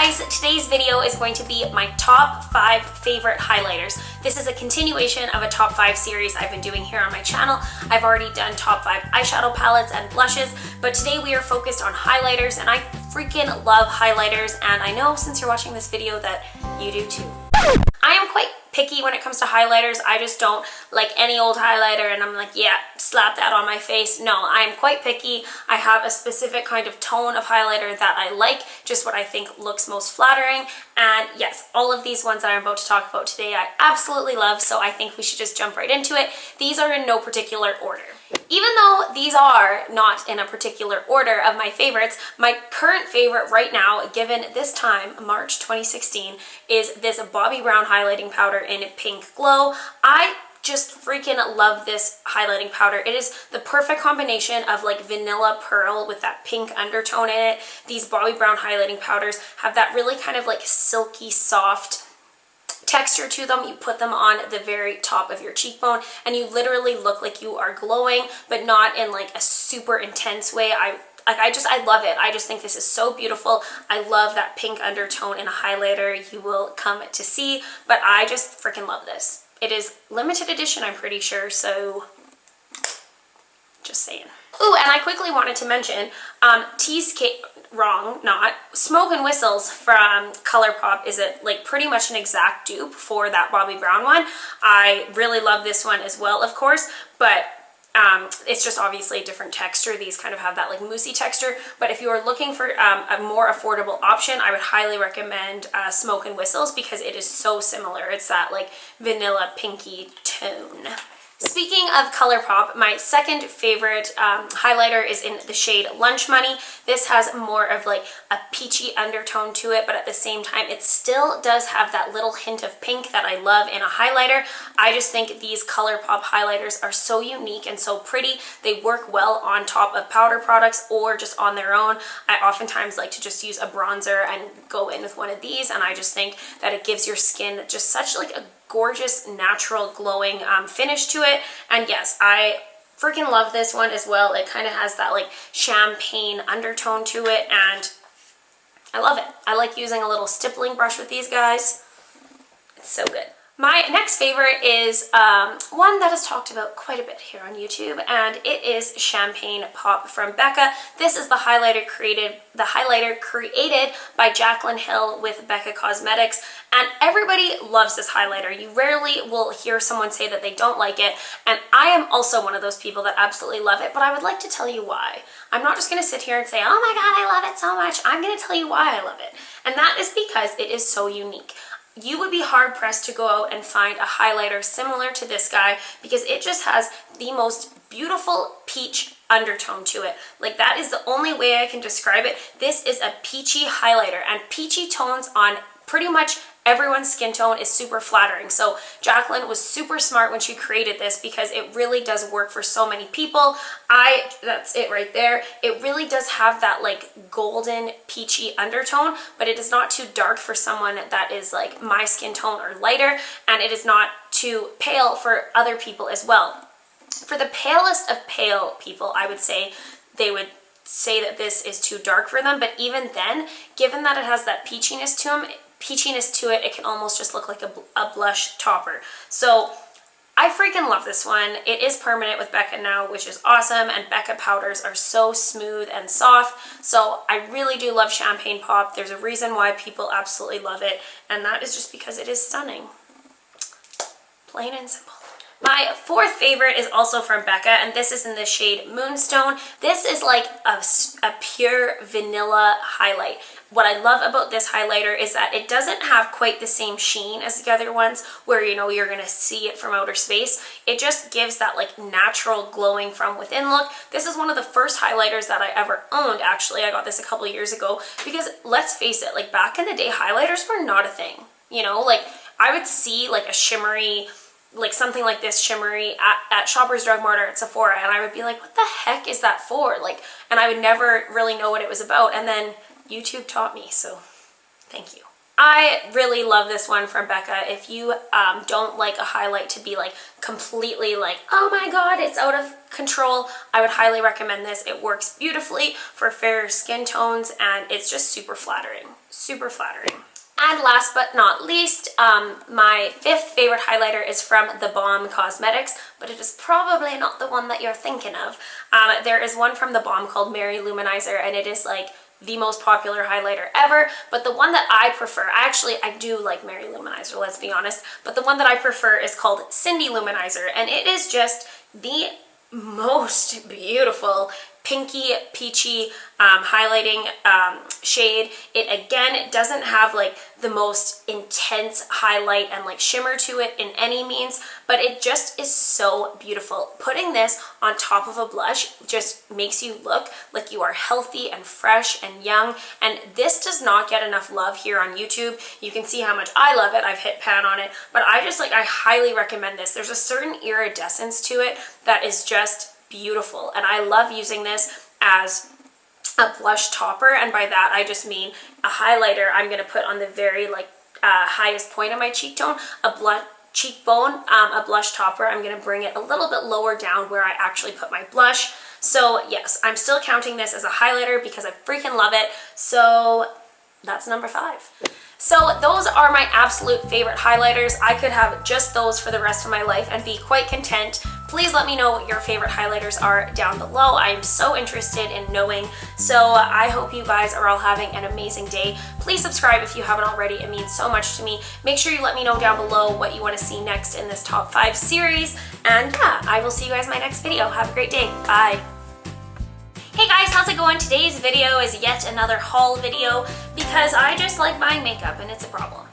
guys, today's video is going to be my top 5 favorite highlighters. This is a continuation of a top 5 series I've been doing here on my channel. I've already done top 5 eyeshadow palettes and blushes, but today we are focused on highlighters, and I freaking love highlighters, and I know since you're watching this video that you do too. I am quite picky when it comes to highlighters. I just don't like any old highlighter and I'm like, yeah, slap that on my face. No, I'm quite picky. I have a specific kind of tone of highlighter that I like, just what I think looks most flattering. And yes, all of these ones that I'm about to talk about today I absolutely love, so I think we should just jump right into it. These are in no particular order. Even though these are not in a particular order of my favorites, my current favorite right now, given this time, March 2016, is this Bobbi Brown highlighting powder in Pink Glow. I just freaking love this highlighting powder. It is the perfect combination of like vanilla pearl with that pink undertone in it. These Bobbi Brown highlighting powders have that really kind of like silky soft texture to them. You put them on the very top of your cheekbone and you literally look like you are glowing, but not in like a super intense way. I love it. I just think this is so beautiful. I love that pink undertone in a highlighter, you will come to see, but I just freaking love this. It is limited edition, I'm pretty sure, so just saying. Ooh, and I quickly wanted to mention Smoke and Whistles from ColourPop is pretty much an exact dupe for that Bobbi Brown one. I really love this one as well, of course, but it's just obviously a different texture. These kind of have that like moussey texture, but if you are looking for a more affordable option, I would highly recommend Smoke and Whistles because it is so similar. It's that like vanilla pinky tone. Speaking of ColourPop, my second favorite highlighter is in the shade Lunch Money. This has more of like a peachy undertone to it, but at the same time, it still does have that little hint of pink that I love in a highlighter. I just think these ColourPop highlighters are so unique and so pretty. They work well on top of powder products or just on their own. I oftentimes like to just use a bronzer and go in with one of these, and I just think that it gives your skin just such like a gorgeous, natural, glowing finish to it. And yes, I freaking love this one as well. It kind of has that like champagne undertone to it, and I love it. I like using a little stippling brush with these guys. It's so good. My next favorite is one that is talked about quite a bit here on YouTube, and it is Champagne Pop from Becca. This is the highlighter created by Jaclyn Hill with Becca Cosmetics, and everybody loves this highlighter. You rarely will hear someone say that they don't like it, and I am also one of those people that absolutely love it, but I would like to tell you why. I'm not just going to sit here and say, oh my god, I love it so much. I'm going to tell you why I love it, and that is because it is so unique. You would be hard pressed to go out and find a highlighter similar to this guy because it just has the most beautiful peach undertone to it. Like, that is the only way I can describe it. This is a peachy highlighter, and peachy tones on pretty much everyone's skin tone is super flattering. So Jaclyn was super smart when she created this because it really does work for so many people. That's it right there. It really does have that like golden peachy undertone, but it is not too dark for someone that is like my skin tone or lighter, and it is not too pale for other people as well. For the palest of pale people, I would say they would say that this is too dark for them, but even then, given that it has that peachiness to it, it can almost just look like a blush topper. So I freaking love this one. It is permanent with Becca now, which is awesome, and Becca powders are so smooth and soft, so I really do love Champagne Pop. There's a reason why people absolutely love it, and that is just because it is stunning. Plain and simple. My fourth favorite is also from Becca, and this is in the shade Moonstone. This is like a pure vanilla highlight. What I love about this highlighter is that it doesn't have quite the same sheen as the other ones where, you know, you're going to see it from outer space. It just gives that like natural glowing from within look. This is one of the first highlighters that I ever owned, actually. I got this a couple years ago because let's face it, like back in the day, highlighters were not a thing. You know, like I would see like a shimmery, like something like this shimmery at Shoppers Drug Mart or at Sephora, and I would be like, what the heck is that for? Like, and I would never really know what it was about, and then YouTube taught me, so thank you. I really love this one from Becca. If you don't like a highlight to be like completely like, oh my god, it's out of control, I would highly recommend this. It works beautifully for fairer skin tones, and it's just super flattering. super flattering. And last but not least, my 5th favorite highlighter is from The Balm Cosmetics, but it is probably not the one that you're thinking of. There is one from The Balm called Mary Luminizer, and it is like the most popular highlighter ever, but the one that I prefer, I do like Mary Luminizer, let's be honest, but the one that I prefer is called Cindy Luminizer, and it is just the most beautiful pinky peachy highlighting shade. It again doesn't have like the most intense highlight and like shimmer to it in any means, but it just is so beautiful. Putting this on top of a blush just makes you look like you are healthy and fresh and young, and this does not get enough love here on YouTube. You can see how much I love it. I've hit pan on it, but I highly recommend this. There's a certain iridescence to it that is just beautiful, and I love using this as a blush topper, and by that I just mean a highlighter I'm going to put on the very highest point of my cheekbone, a blush topper. I'm going to bring it a little bit lower down where I actually put my blush. So yes, I'm still counting this as a highlighter because I freaking love it. So that's number 5. So those are my absolute favorite highlighters. I could have just those for the rest of my life and be quite content. Please let me know what your favorite highlighters are down below. I am so interested in knowing. So I hope you guys are all having an amazing day. Please subscribe if you haven't already. It means so much to me. Make sure you let me know down below what you want to see next in this top 5 series. And yeah, I will see you guys in my next video. Have a great day. Bye. Hey guys, how's it going? Today's video is yet another haul video because I just like buying makeup and it's a problem.